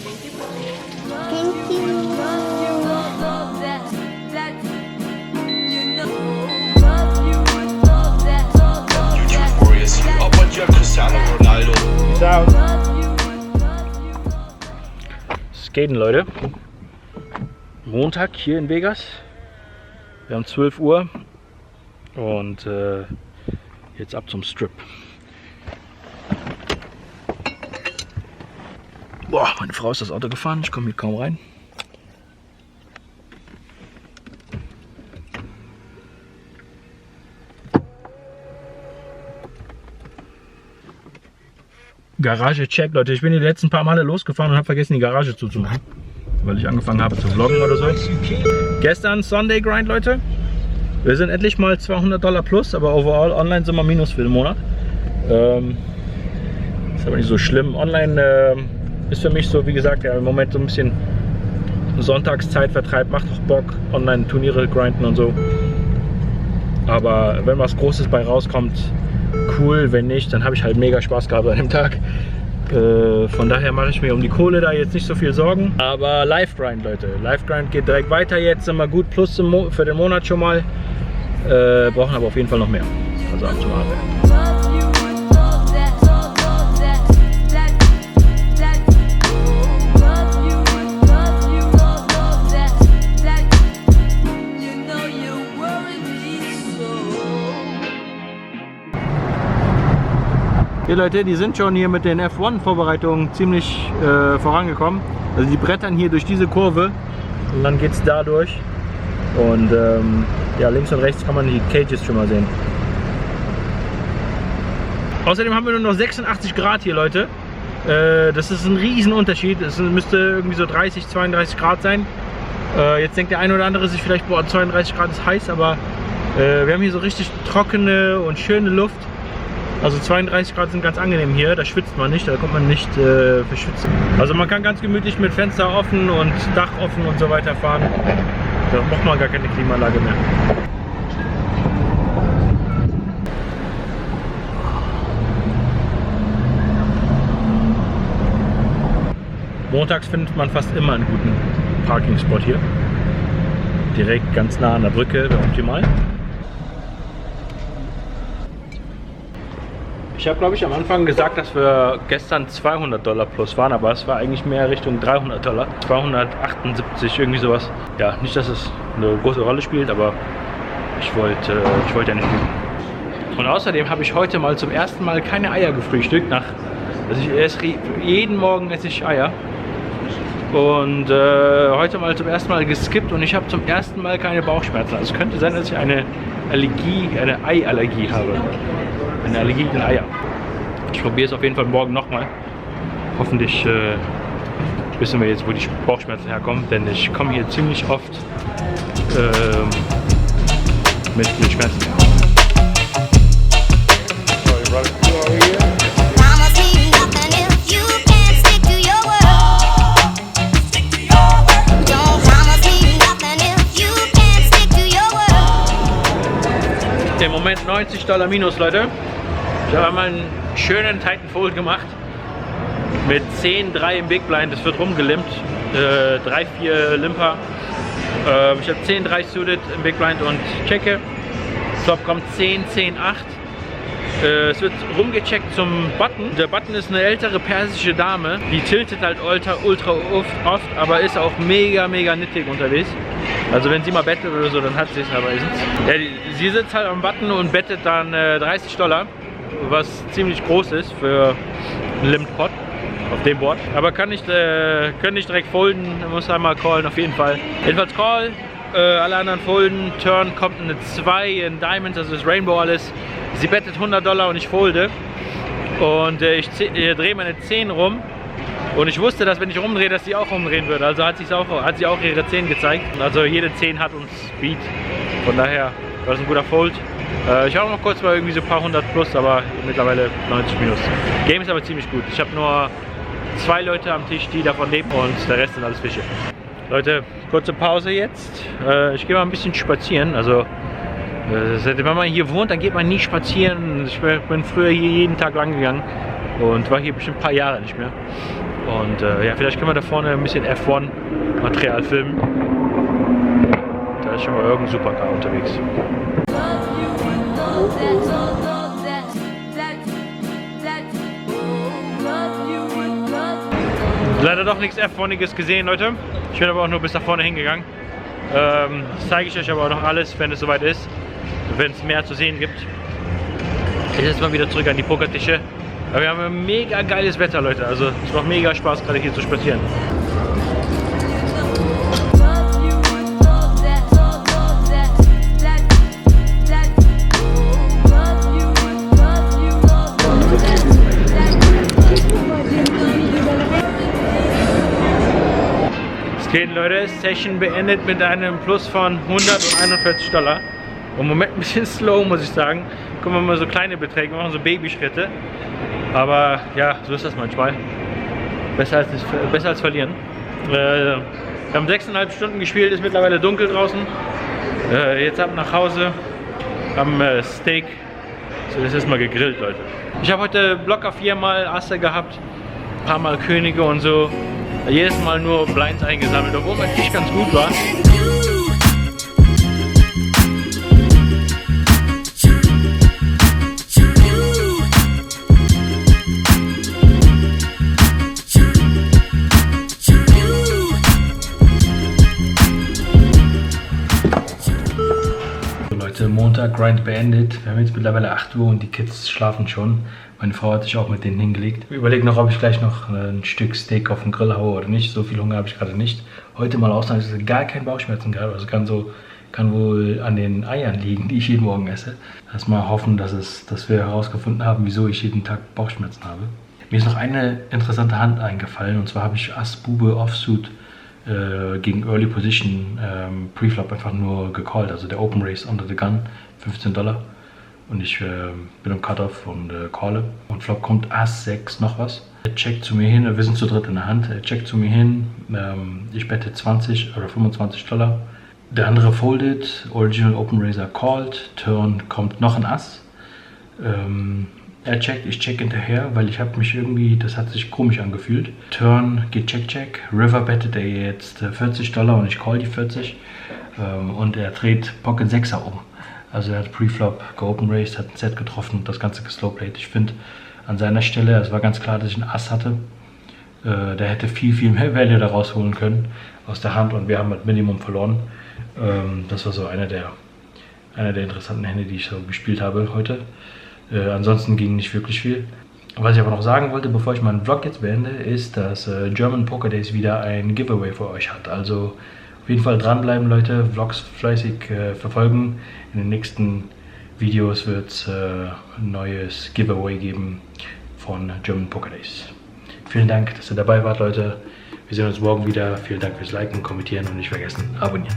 Thank you. YouTube Warriors, a bunch of Cristiano Ronaldo. Peace out. Skaten, Leute. Montag hier in Vegas. Wir haben 12 Uhr und jetzt ab zum Strip. Boah, meine Frau ist das Auto gefahren, ich komme hier kaum rein. Garage check, Leute. Ich bin die letzten paar Male losgefahren und habe vergessen, die Garage zuzumachen, weil ich angefangen habe zu vloggen oder so. Gestern Sunday Grind, Leute. Wir sind endlich mal $200 plus, aber overall online sind wir minus für den Monat. Ist aber nicht so schlimm. Online ist für mich so, wie gesagt, ja, im Moment so ein bisschen Sonntagszeitvertreib. Macht auch Bock, online Turniere grinden und so. Aber wenn was Großes bei rauskommt, cool. Wenn nicht, dann habe ich halt mega Spaß gehabt an dem Tag. Von daher mache ich mir um die Kohle da jetzt nicht so viel Sorgen. Aber Live Grind, Leute. Live Grind geht direkt weiter jetzt. Sind wir gut plus für den Monat schon mal. Brauchen aber auf jeden Fall noch mehr. Also ab zum Arbeiten. Hier, Leute, die sind schon hier mit den F1-Vorbereitungen ziemlich vorangekommen. Also die brettern hier durch diese Kurve und dann geht es da durch. Und ja, links und rechts kann man die Cages schon mal sehen. Außerdem haben wir nur noch 86 Grad hier, Leute. Das ist ein riesen Unterschied. Es müsste irgendwie so 30, 32 Grad sein. Jetzt denkt der eine oder andere sich vielleicht, boah, 32 Grad ist heiß, aber wir haben hier so richtig trockene und schöne Luft. Also 32 Grad sind ganz angenehm hier, da schwitzt man nicht, da kommt man nicht verschwitzt. Also man kann ganz gemütlich mit Fenster offen und Dach offen und so weiter fahren. Da braucht man gar keine Klimaanlage mehr. Montags findet man fast immer einen guten Parking-Spot hier. Direkt ganz nah an der Brücke, wäre optimal. Ich habe, glaube ich, am Anfang gesagt, dass wir gestern $200 plus waren, aber es war eigentlich mehr Richtung $300. 278, irgendwie sowas. Ja, nicht, dass es eine große Rolle spielt, aber ich wollte ja nicht lügen. Und außerdem habe ich heute mal zum ersten Mal keine Eier gefrühstückt. Jeden Morgen esse ich Eier. Und heute mal zum ersten Mal geskippt und ich habe zum ersten Mal keine Bauchschmerzen. Also es könnte sein, dass ich eine Eiallergie habe. Eine Allergie in Eier. Ich probiere es auf jeden Fall morgen nochmal. Hoffentlich wissen wir jetzt, wo die Bauchschmerzen herkommen, denn ich komme hier ziemlich oft mit Schmerzen her. Im Moment $90 minus, Leute. Ich habe mal einen schönen Titanfall gemacht mit 10,3 im Big Blind. Das wird rumgelimpt. 3-4 Limper. Ich habe 10,3 suited im Big Blind und checke. Flop kommt 10,8. Es wird rumgecheckt zum Button. Der Button ist eine ältere persische Dame. Die tiltet halt ultra oft, aber ist auch mega nittig unterwegs. Also wenn sie mal bettet oder so, dann hat sie es aber meistens. Ja, sie sitzt halt am Button und bettet dann $30, was ziemlich groß ist für einen Limit Pot auf dem Board. Aber können nicht direkt folden, muss einmal callen auf jeden Fall. Jedenfalls Call, alle anderen folden, Turn kommt eine 2 in Diamonds, also das Rainbow alles. Sie bettet $100 und ich folde. Und ich drehe meine 10 rum. Und ich wusste, dass wenn ich rumdrehe, dass sie auch umdrehen würde. Also hat sie auch ihre 10 gezeigt. Also jede 10 hat uns Beat. Von daher war das ein guter Fold. Ich habe noch kurz mal irgendwie so ein paar 100 plus, aber mittlerweile 90 minus. Game ist aber ziemlich gut. Ich habe nur 2 Leute am Tisch, die davon leben und der Rest sind alles Fische. Leute, kurze Pause jetzt. Ich gehe mal ein bisschen spazieren. Also wenn man hier wohnt, dann geht man nie spazieren. Ich bin früher hier jeden Tag lang gegangen. und war hier bestimmt ein paar Jahre nicht mehr. Und ja, vielleicht können wir da vorne ein bisschen F1-Material filmen. Da ist schon mal irgendein Supercar unterwegs. Leider doch nichts F1iges gesehen, Leute. Ich bin aber auch nur bis da vorne hingegangen. Das zeige ich euch aber auch noch alles, wenn es soweit ist. Wenn es mehr zu sehen gibt. Ich jetzt mal wieder zurück an die Pokertische. Aber wir haben ein mega geiles Wetter, Leute. Also es macht mega Spaß, gerade hier zu spazieren. Okay, Leute, Session beendet mit einem Plus von $141. Im Moment ein bisschen slow, muss ich sagen. Gucken wir mal, so kleine Beträge, wir machen so Babyschritte. Aber ja, so ist das manchmal. Besser als verlieren. Wir haben 6,5 Stunden gespielt, ist mittlerweile dunkel draußen. Jetzt ab nach Hause am Steak. So, das ist mal gegrillt, Leute. Ich habe heute locker 4-mal Asse gehabt, ein paar Mal Könige und so. Jedes Mal nur Blinds eingesammelt, obwohl mein Tisch ganz gut war. So Leute, Montag Grind beendet. Wir haben jetzt mittlerweile 8 Uhr und die Kids schlafen schon. Meine Frau hat sich auch mit denen hingelegt. Ich überlege noch, ob ich gleich noch ein Stück Steak auf den Grill haue oder nicht. So viel Hunger habe ich gerade nicht. Heute mal ausnahmsweise gar kein Bauchschmerzen gehabt. Also kann wohl an den Eiern liegen, die ich jeden Morgen esse. Lass mal hoffen, dass wir herausgefunden haben, wieso ich jeden Tag Bauchschmerzen habe. Mir ist noch eine interessante Hand eingefallen. Und zwar habe ich Ass Bube Offsuit gegen Early Position Preflop einfach nur gecallt. Also der Open Race under the gun, $15. Und ich bin im Cutoff und calle. Und Flop kommt Ass 6 noch was. Er checkt zu mir hin, wir sind zu dritt in der Hand. Er checkt zu mir hin, ich bette $20 oder $25. Der andere foldet, Original Open Raiser called, Turn kommt noch ein Ass. Er checkt, ich check hinterher, weil ich habe mich irgendwie, das hat sich komisch angefühlt. Turn geht check. River bettet er jetzt $40 und ich call die 40. Und er dreht Pocket 6er um. Also er hat Preflop geopen raced, hat ein Set getroffen und das Ganze geslowplayed. Ich finde an seiner Stelle, es war ganz klar, dass ich einen Ass hatte. Der hätte viel mehr Value da rausholen können aus der Hand und wir haben mit Minimum verloren. Das war so einer der interessanten Hände, die ich so gespielt habe heute. Ansonsten ging nicht wirklich viel. Was ich aber noch sagen wollte, bevor ich meinen Vlog jetzt beende, ist, dass German Poker Days wieder ein Giveaway für euch hat. Also auf jeden Fall dranbleiben, Leute, Vlogs fleißig verfolgen. In den nächsten Videos wird es ein neues Giveaway geben von German Poker Days. Vielen Dank, dass ihr dabei wart, Leute. Wir sehen uns morgen wieder. Vielen Dank fürs Liken, Kommentieren und nicht vergessen, abonnieren.